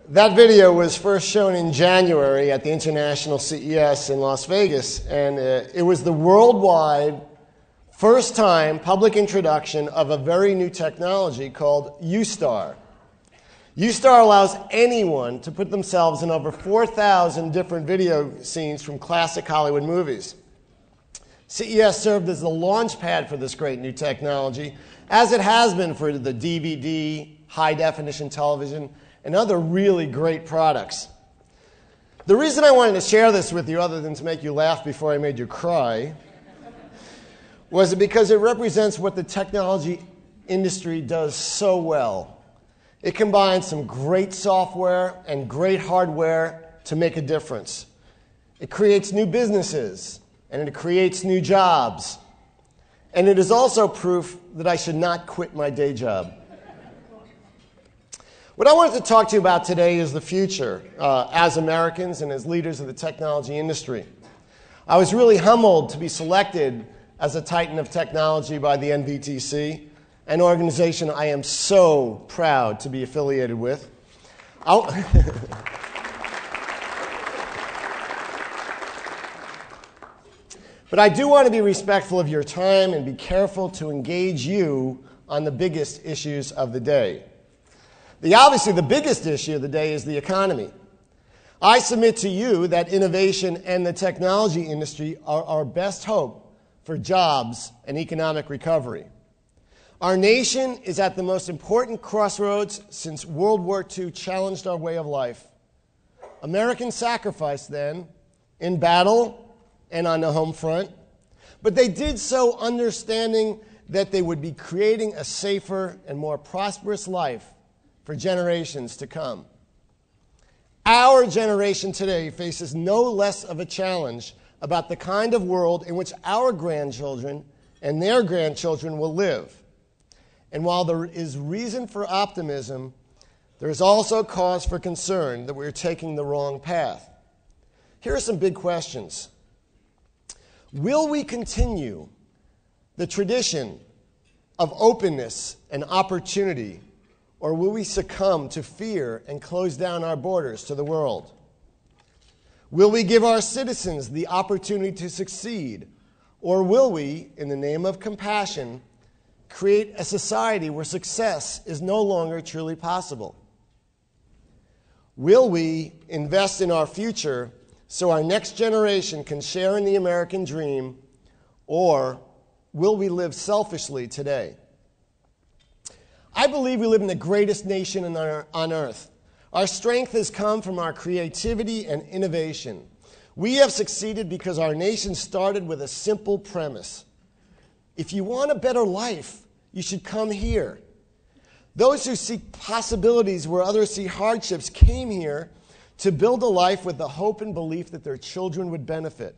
That video was first shown in January at the International CES in Las Vegas, and it was the worldwide first time public introduction of a very new technology called UStar. UStar allows anyone to put themselves in over 4,000 different video scenes from classic Hollywood movies. CES served as the launch pad for this great new technology, as it has been for the DVD, high-definition television, and other really great products. The reason I wanted to share this with you, other than to make you laugh before I made you cry, was because it represents what the technology industry does so well. It combines some great software and great hardware to make a difference. It creates new businesses, and it creates new jobs. And it is also proof that I should not quit my day job. What I wanted to talk to you about today is the future as Americans and as leaders of the technology industry. I was really humbled to be selected as a Titan of Technology by the NVTC, an organization I am so proud to be affiliated with. But I do want to be respectful of your time and be careful to engage you on the biggest issues of the day. Obviously, the biggest issue of the day is the economy. I submit to you that innovation and the technology industry are our best hope for jobs and economic recovery. Our nation is at the most important crossroads since World War II challenged our way of life. Americans sacrificed then in battle and on the home front, but they did so understanding that they would be creating a safer and more prosperous life for generations to come. Our generation today faces no less of a challenge about the kind of world in which our grandchildren and their grandchildren will live. And while there is reason for optimism, there is also cause for concern that we're taking the wrong path. Here are some big questions. Will we continue the tradition of openness and opportunity, or will we succumb to fear and close down our borders to the world? Will we give our citizens the opportunity to succeed, or will we, in the name of compassion, create a society where success is no longer truly possible? Will we invest in our future so our next generation can share in the American dream, or will we live selfishly today? I believe we live in the greatest nation on earth. Our strength has come from our creativity and innovation. We have succeeded because our nation started with a simple premise. If you want a better life, you should come here. Those who seek possibilities where others see hardships came here to build a life with the hope and belief that their children would benefit.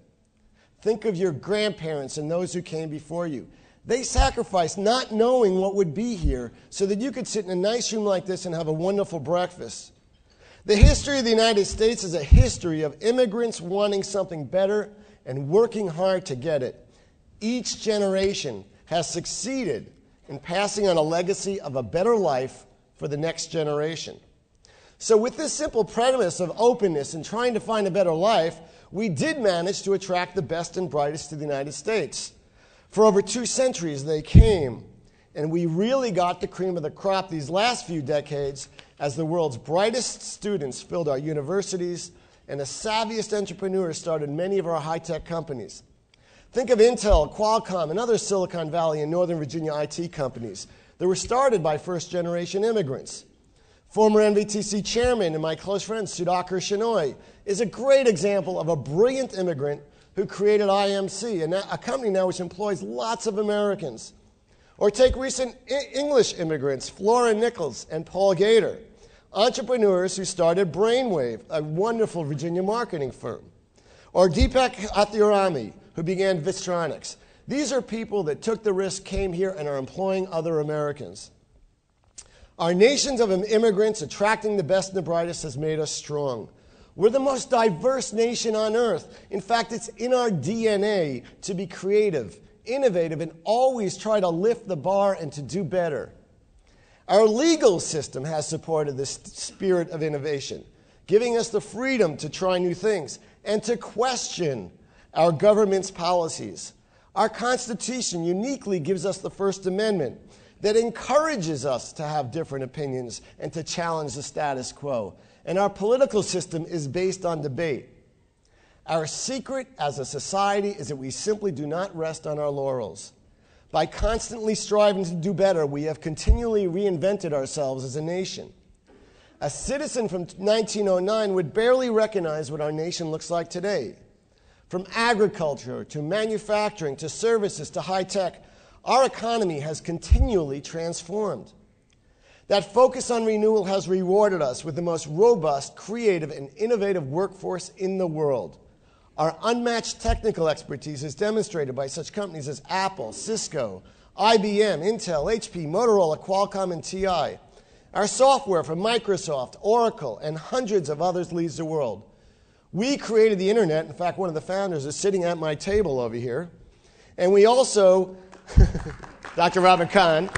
Think of your grandparents and those who came before you. They sacrificed not knowing what would be here so that you could sit in a nice room like this and have a wonderful breakfast. The history of the United States is a history of immigrants wanting something better and working hard to get it. Each generation has succeeded in passing on a legacy of a better life for the next generation. So with this simple premise of openness and trying to find a better life, we did manage to attract the best and brightest to the United States. For over 2 centuries they came, and we really got the cream of the crop these last few decades as the world's brightest students filled our universities and the savviest entrepreneurs started many of our high-tech companies. Think of Intel, Qualcomm, and other Silicon Valley and Northern Virginia IT companies that were started by first-generation immigrants. Former NVTC chairman and my close friend Sudhakar Shenoy is a great example of a brilliant immigrant who created IMC, a company now which employs lots of Americans. Or take recent English immigrants, Flora Nichols and Paul Gator, entrepreneurs who started Brainwave, a wonderful Virginia marketing firm. Or Deepak Athirami, who began Vistronics. These are people that took the risk, came here, and are employing other Americans. Our nations of immigrants attracting the best and the brightest has made us strong. We're the most diverse nation on earth. In fact, it's in our DNA to be creative, innovative, and always try to lift the bar and to do better. Our legal system has supported this spirit of innovation, giving us the freedom to try new things and to question our government's policies. Our Constitution uniquely gives us the First Amendment that encourages us to have different opinions and to challenge the status quo. And our political system is based on debate. Our secret as a society is that we simply do not rest on our laurels. By constantly striving to do better, we have continually reinvented ourselves as a nation. A citizen from 1909 would barely recognize what our nation looks like today. From agriculture to manufacturing to services to high tech, our economy has continually transformed. That focus on renewal has rewarded us with the most robust, creative, and innovative workforce in the world. Our unmatched technical expertise is demonstrated by such companies as Apple, Cisco, IBM, Intel, HP, Motorola, Qualcomm, and TI. Our software from Microsoft, Oracle, and hundreds of others leads the world. We created the internet. In fact, one of the founders is sitting at my table over here. And we also, Dr. Robert Kahn,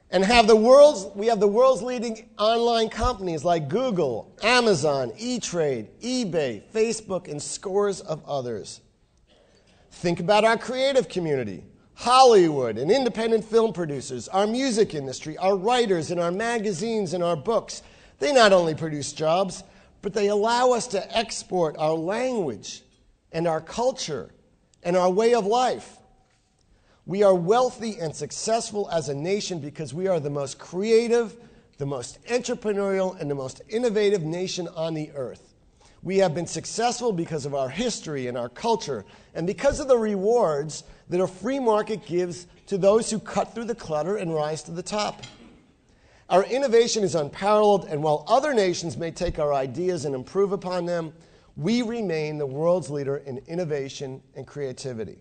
and we have the world's leading online companies like Google, Amazon, E-Trade, eBay, Facebook, and scores of others. Think about our creative community. Hollywood and independent film producers, our music industry, our writers and our magazines and our books. They not only produce jobs, but they allow us to export our language and our culture and our way of life. We are wealthy and successful as a nation because we are the most creative, the most entrepreneurial, and the most innovative nation on the earth. We have been successful because of our history and our culture, and because of the rewards that a free market gives to those who cut through the clutter and rise to the top. Our innovation is unparalleled, and while other nations may take our ideas and improve upon them, we remain the world's leader in innovation and creativity.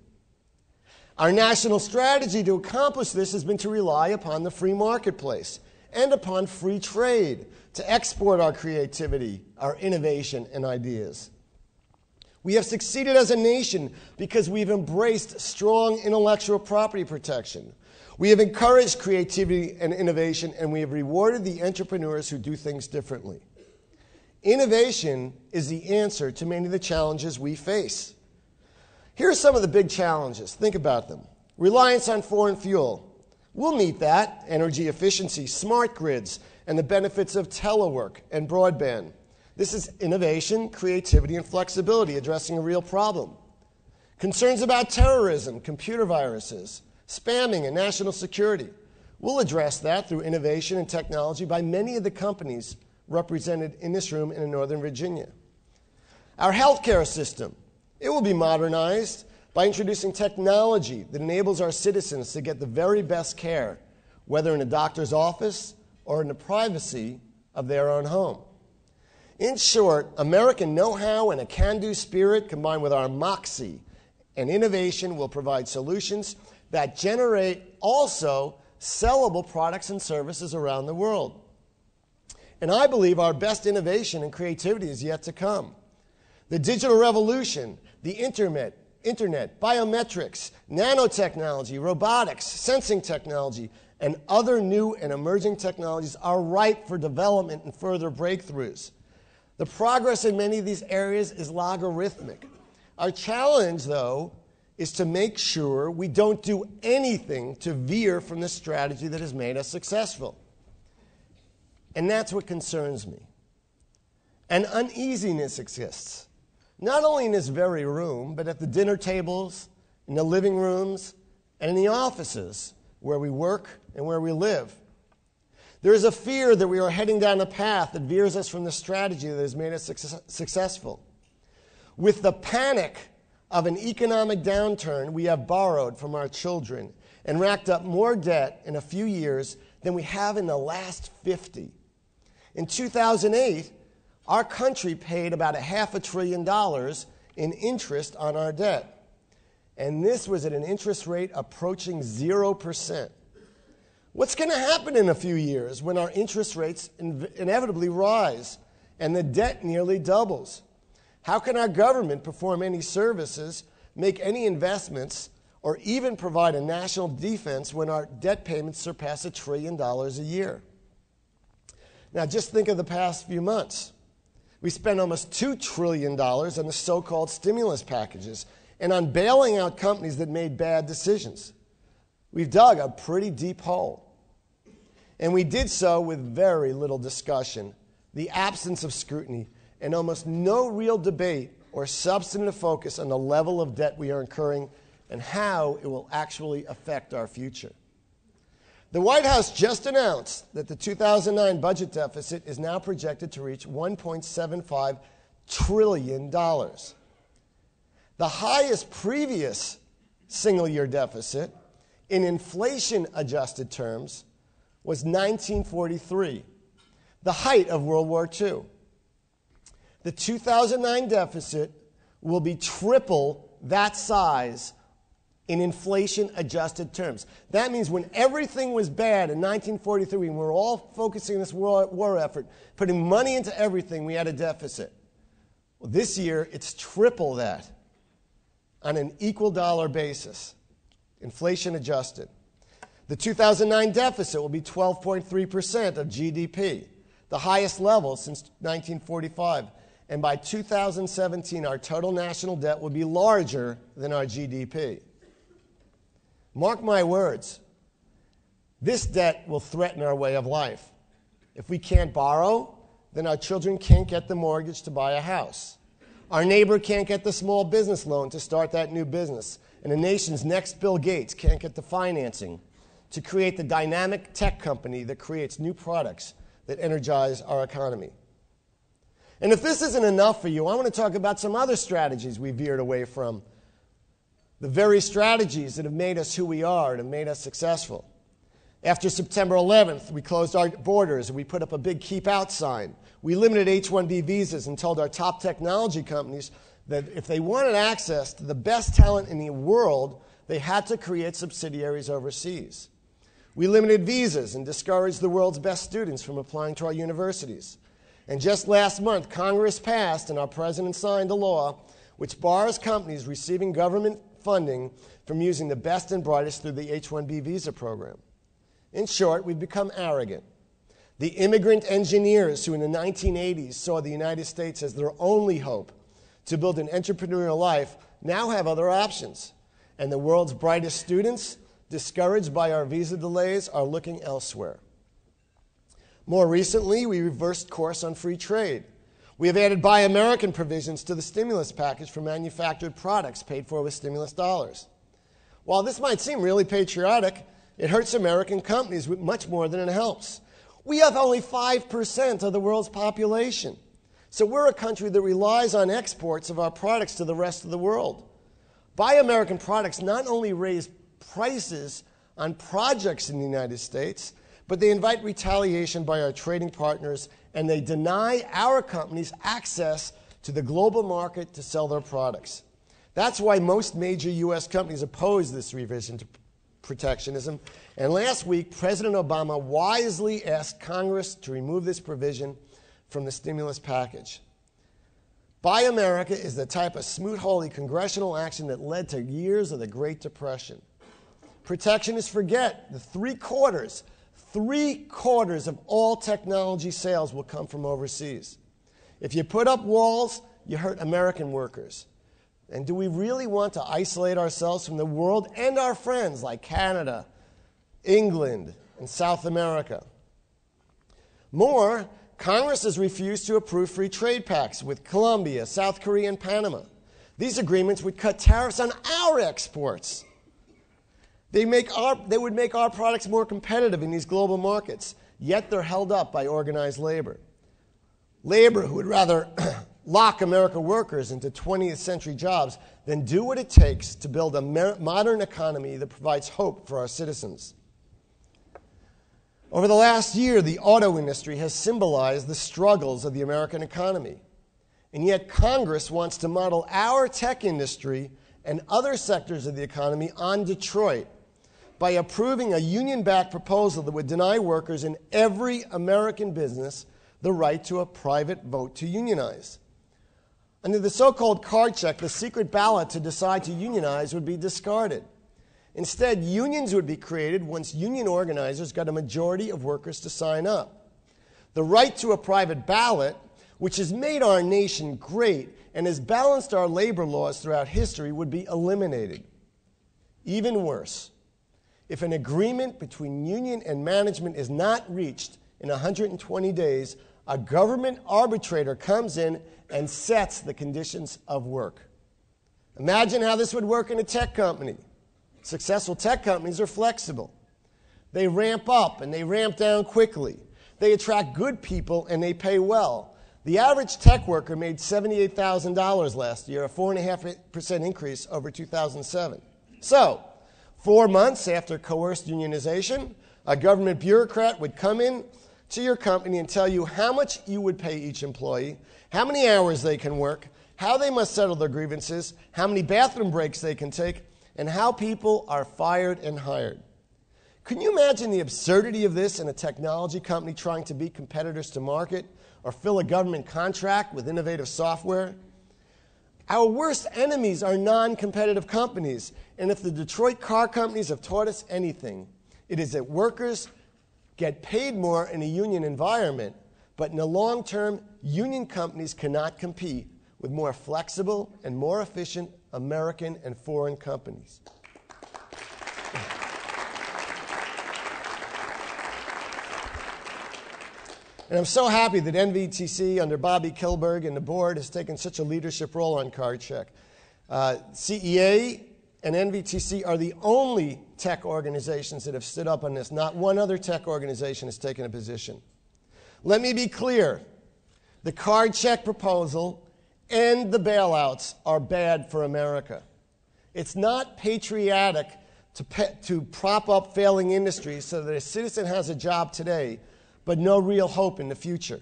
Our national strategy to accomplish this has been to rely upon the free marketplace and upon free trade to export our creativity, our innovation, and ideas. We have succeeded as a nation because we've embraced strong intellectual property protection. We have encouraged creativity and innovation, and we have rewarded the entrepreneurs who do things differently. Innovation is the answer to many of the challenges we face. Here are some of the big challenges. Think about them. Reliance on foreign fuel. We'll meet that. Energy efficiency, smart grids, and the benefits of telework and broadband. This is innovation, creativity, and flexibility addressing a real problem. Concerns about terrorism, computer viruses, spamming, and national security. We'll address that through innovation and technology by many of the companies represented in this room in Northern Virginia. Our healthcare system. It will be modernized by introducing technology that enables our citizens to get the very best care, whether in a doctor's office or in the privacy of their own home. In short, American know-how and a can-do spirit combined with our moxie and innovation will provide solutions that generate also sellable products and services around the world. And I believe our best innovation and creativity is yet to come. The digital revolution, the internet, biometrics, nanotechnology, robotics, sensing technology, and other new and emerging technologies are ripe for development and further breakthroughs. The progress in many of these areas is logarithmic. Our challenge, though, is to make sure we don't do anything to veer from the strategy that has made us successful. And that's what concerns me. And uneasiness exists, not only in this very room, but at the dinner tables, in the living rooms, and in the offices where we work and where we live. There is a fear that we are heading down a path that veers us from the strategy that has made us successful. With the panic of an economic downturn, we have borrowed from our children and racked up more debt in a few years than we have in the last 50. In 2008, our country paid about $500 billion in interest on our debt. And this was at an interest rate approaching 0%. What's going to happen in a few years when our interest rates inevitably rise and the debt nearly doubles? How can our government perform any services, make any investments, or even provide a national defense when our debt payments surpass $1 trillion a year. Now, just think of the past few months. We spent almost $2 trillion on the so-called stimulus packages and on bailing out companies that made bad decisions. We've dug a pretty deep hole. And we did so with very little discussion, the absence of scrutiny, and almost no real debate or substantive focus on the level of debt we are incurring and how it will actually affect our future. The White House just announced that the 2009 budget deficit is now projected to reach $1.75 trillion. The highest previous single-year deficit in inflation-adjusted terms was 1943, the height of World War II. The 2009 deficit will be triple that size in inflation-adjusted terms. That means when everything was bad in 1943, and we were all focusing on this war effort, putting money into everything, we had a deficit. Well, this year, it's triple that on an equal dollar basis, inflation-adjusted. The 2009 deficit will be 12.3% of GDP, the highest level since 1945. And by 2017, our total national debt will be larger than our GDP. Mark my words, this debt will threaten our way of life. If we can't borrow, then our children can't get the mortgage to buy a house. Our neighbor can't get the small business loan to start that new business. And the nation's next Bill Gates can't get the financing to create the dynamic tech company that creates new products that energize our economy. And if this isn't enough for you, I want to talk about some other strategies we veered away from. The very strategies that have made us who we are and have made us successful. After September 11th, we closed our borders and we put up a big keep out sign. We limited H-1B visas and told our top technology companies that if they wanted access to the best talent in the world, they had to create subsidiaries overseas. We limited visas and discouraged the world's best students from applying to our universities. And just last month, Congress passed and our president signed a law which bars companies receiving government funding from using the best and brightest through the H-1B visa program. In short, we've become arrogant. The immigrant engineers who in the 1980s saw the United States as their only hope to build an entrepreneurial life now have other options. And the world's brightest students, discouraged by our visa delays, are looking elsewhere. More recently, we reversed course on free trade. We have added Buy American provisions to the stimulus package for manufactured products paid for with stimulus dollars. While this might seem really patriotic, it hurts American companies much more than it helps. We have only 5% of the world's population. So we're a country that relies on exports of our products to the rest of the world. Buy American products not only raise prices on projects in the United States, but they invite retaliation by our trading partners, and they deny our companies access to the global market to sell their products. That's why most major U.S. companies oppose this revision to protectionism. And last week, President Obama wisely asked Congress to remove this provision from the stimulus package. Buy America is the type of smoot-hole congressional action that led to years of the Great Depression. Protectionists forget the three-quarters of all technology sales will come from overseas. If you put up walls, you hurt American workers. And do we really want to isolate ourselves from the world and our friends like Canada, England, and South America? More, Congress has refused to approve free trade pacts with Colombia, South Korea, and Panama. These agreements would cut tariffs on our exports. They would make our products more competitive in these global markets, yet they're held up by organized labor. Labor who would rather lock American workers into 20th century jobs than do what it takes to build a modern economy that provides hope for our citizens. Over the last year, the auto industry has symbolized the struggles of the American economy. And yet Congress wants to model our tech industry and other sectors of the economy on Detroit by approving a union-backed proposal that would deny workers in every American business the right to a private vote to unionize. Under the so-called card check, the secret ballot to decide to unionize would be discarded. Instead, unions would be created once union organizers got a majority of workers to sign up. The right to a private ballot, which has made our nation great and has balanced our labor laws throughout history, would be eliminated. Even worse, if an agreement between union and management is not reached in 120 days, a government arbitrator comes in and sets the conditions of work. Imagine how this would work in a tech company. Successful tech companies are flexible. They ramp up and they ramp down quickly. They attract good people and they pay well. The average tech worker made $78,000 last year, a 4.5% increase over 2007. So, 4 months after coerced unionization, a government bureaucrat would come in to your company and tell you how much you would pay each employee, how many hours they can work, how they must settle their grievances, how many bathroom breaks they can take, and how people are fired and hired. Can you imagine the absurdity of this in a technology company trying to beat competitors to market or fill a government contract with innovative software? Our worst enemies are non-competitive companies, and if the Detroit car companies have taught us anything, it is that workers get paid more in a union environment, but in the long term, union companies cannot compete with more flexible and more efficient American and foreign companies. And I'm so happy that NVTC, under Bobby Kilberg and the board, has taken such a leadership role on CardCheck. CEA and NVTC are the only tech organizations that have stood up on this. Not one other tech organization has taken a position. Let me be clear. The CardCheck proposal and the bailouts are bad for America. It's not patriotic to prop up failing industries so that a citizen has a job today, but no real hope in the future.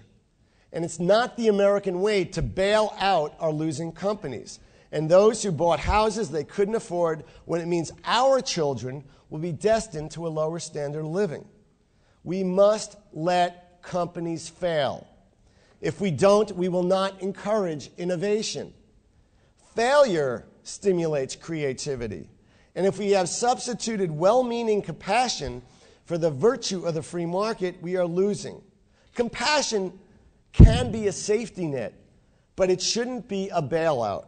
And it's not the American way to bail out our losing companies and those who bought houses they couldn't afford, when it means our children will be destined to a lower standard of living. We must let companies fail. If we don't, we will not encourage innovation. Failure stimulates creativity. And if we have substituted well-meaning compassion for the virtue of the free market, we are losing. Compassion can be a safety net, but it shouldn't be a bailout.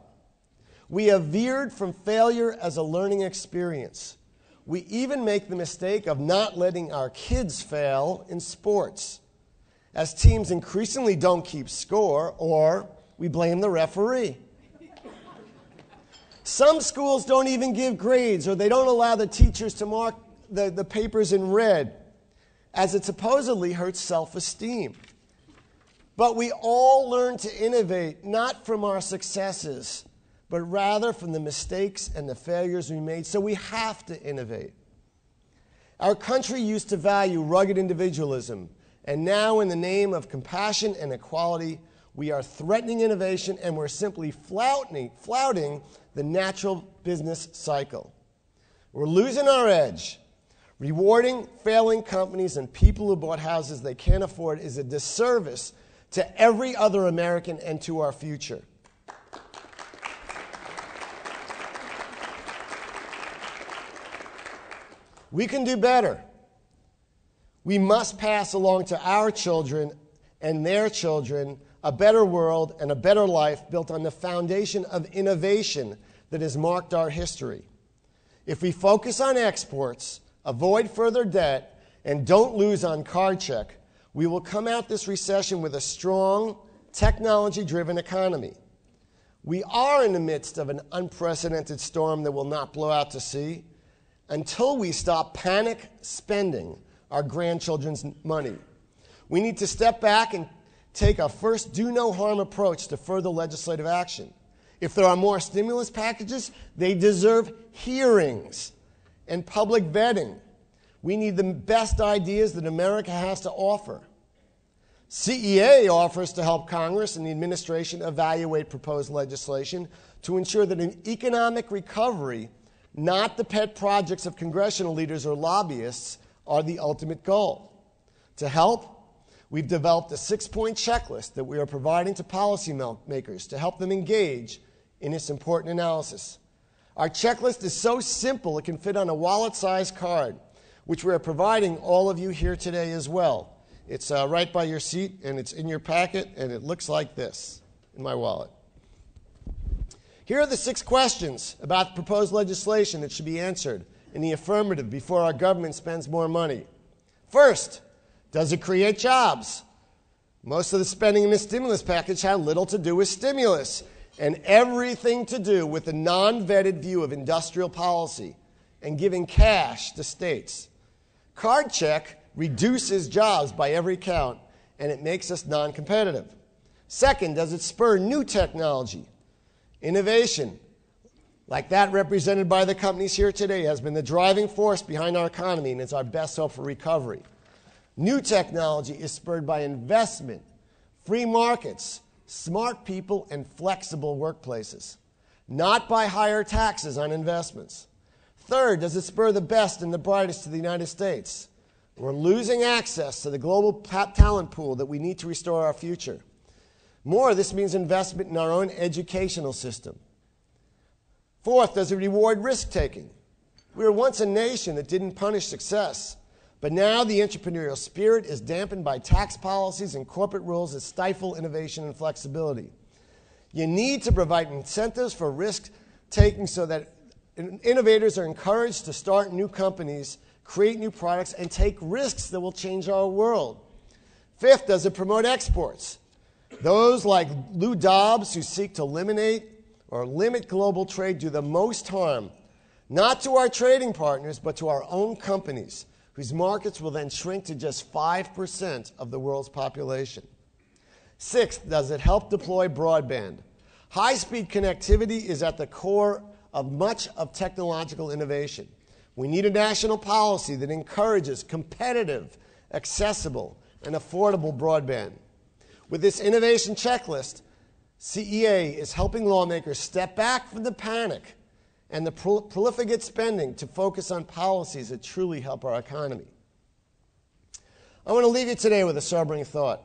We have veered from failure as a learning experience. We even make the mistake of not letting our kids fail in sports, as teams increasingly don't keep score, or we blame the referee. Some schools don't even give grades, or they don't allow the teachers to mark the papers in red, as it supposedly hurts self-esteem. But we all learn to innovate, not from our successes, but rather from the mistakes and the failures we made, so we have to innovate. Our country used to value rugged individualism, and now in the name of compassion and equality, we are threatening innovation and we're simply flouting the natural business cycle. We're losing our edge. Rewarding failing companies and people who bought houses they can't afford is a disservice to every other American and to our future. We can do better. We must pass along to our children and their children a better world and a better life built on the foundation of innovation that has marked our history. If we focus on exports, avoid further debt, and don't lose on CardCheck, we will come out this recession with a strong, technology-driven economy. We are in the midst of an unprecedented storm that will not blow out to sea until we stop panic spending our grandchildren's money. We need to step back and take a first do-no-harm approach to further legislative action. If there are more stimulus packages, they deserve hearings and public vetting. We need the best ideas that America has to offer. CEA offers to help Congress and the administration evaluate proposed legislation to ensure that an economic recovery, not the pet projects of congressional leaders or lobbyists, are the ultimate goal. To help, we've developed a 6-point checklist that we are providing to policymakers to help them engage in this important analysis. Our checklist is so simple it can fit on a wallet-sized card, which we are providing all of you here today as well. It's right by your seat, and it's in your packet, and it looks like this in my wallet. Here are the 6 questions about proposed legislation that should be answered in the affirmative before our government spends more money. First, does it create jobs? Most of the spending in the stimulus package had little to do with stimulus and everything to do with the non-vetted view of industrial policy and giving cash to states. Card check reduces jobs by every count, and it makes us non-competitive. Second, does it spur new technology? Innovation, like that represented by the companies here today, has been the driving force behind our economy and is our best hope for recovery. New technology is spurred by investment, free markets, smart people, and flexible workplaces, not by higher taxes on investments. Third, does it spur the best and the brightest to the United States? We're losing access to the global talent pool that we need to restore our future. More, this means investment in our own educational system. Fourth, does it reward risk-taking? We were once a nation that didn't punish success, but now the entrepreneurial spirit is dampened by tax policies and corporate rules that stifle innovation and flexibility. You need to provide incentives for risk-taking so that innovators are encouraged to start new companies, create new products, and take risks that will change our world. Fifth, does it promote exports? Those like Lou Dobbs who seek to eliminate or limit global trade do the most harm, not to our trading partners, but to our own companies, whose markets will then shrink to just 5% of the world's population. Sixth, does it help deploy broadband? High-speed connectivity is at the core of much of technological innovation. We need a national policy that encourages competitive, accessible, and affordable broadband. With this innovation checklist, CEA is helping lawmakers step back from the panic and the prolificate spending to focus on policies that truly help our economy. I want to leave you today with a sobering thought.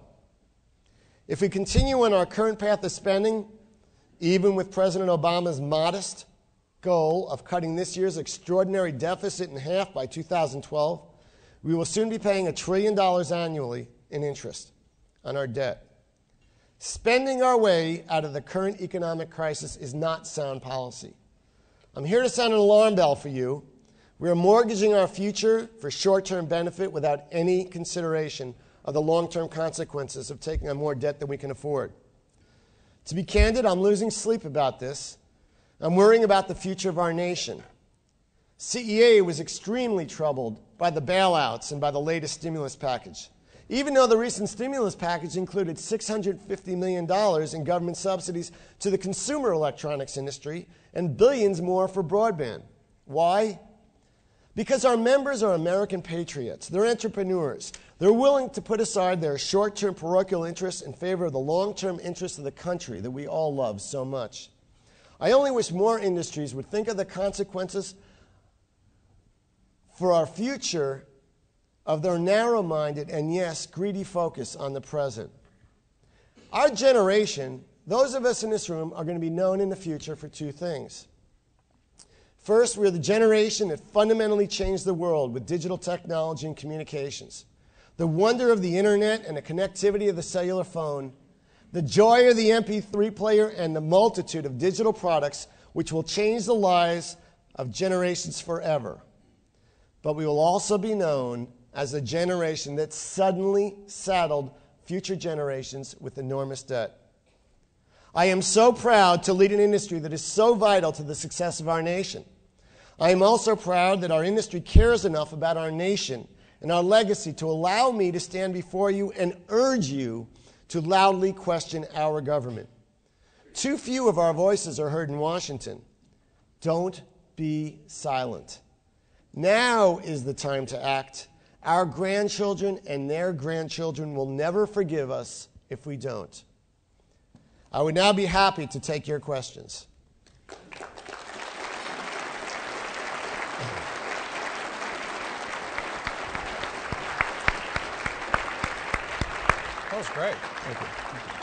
If we continue on our current path of spending, even with President Obama's modest goal of cutting this year's extraordinary deficit in half by 2012, we will soon be paying $1 trillion annually in interest on our debt. Spending our way out of the current economic crisis is not sound policy. I'm here to sound an alarm bell for you. We are mortgaging our future for short-term benefit without any consideration of the long-term consequences of taking on more debt than we can afford. To be candid, I'm losing sleep about this. I'm worrying about the future of our nation. CEA was extremely troubled by the bailouts and by the latest stimulus package. Even though the recent stimulus package included $650 million in government subsidies to the consumer electronics industry and billions more for broadband. Why? Because our members are American patriots. They're entrepreneurs. They're willing to put aside their short-term parochial interests in favor of the long-term interests of the country that we all love so much. I only wish more industries would think of the consequences for our future of their narrow-minded and, yes, greedy focus on the present. Our generation, those of us in this room, are going to be known in the future for 2 things. First, we're the generation that fundamentally changed the world with digital technology and communications. The wonder of the internet and the connectivity of the cellular phone, the joy of the MP3 player, and the multitude of digital products which will change the lives of generations forever. But we will also be known as a generation that suddenly saddled future generations with enormous debt. I am so proud to lead an industry that is so vital to the success of our nation. I am also proud that our industry cares enough about our nation and our legacy to allow me to stand before you and urge you to loudly question our government. Too few of our voices are heard in Washington. Don't be silent. Now is the time to act. Our grandchildren and their grandchildren will never forgive us if we don't. I would now be happy to take your questions. That was great. Thank you.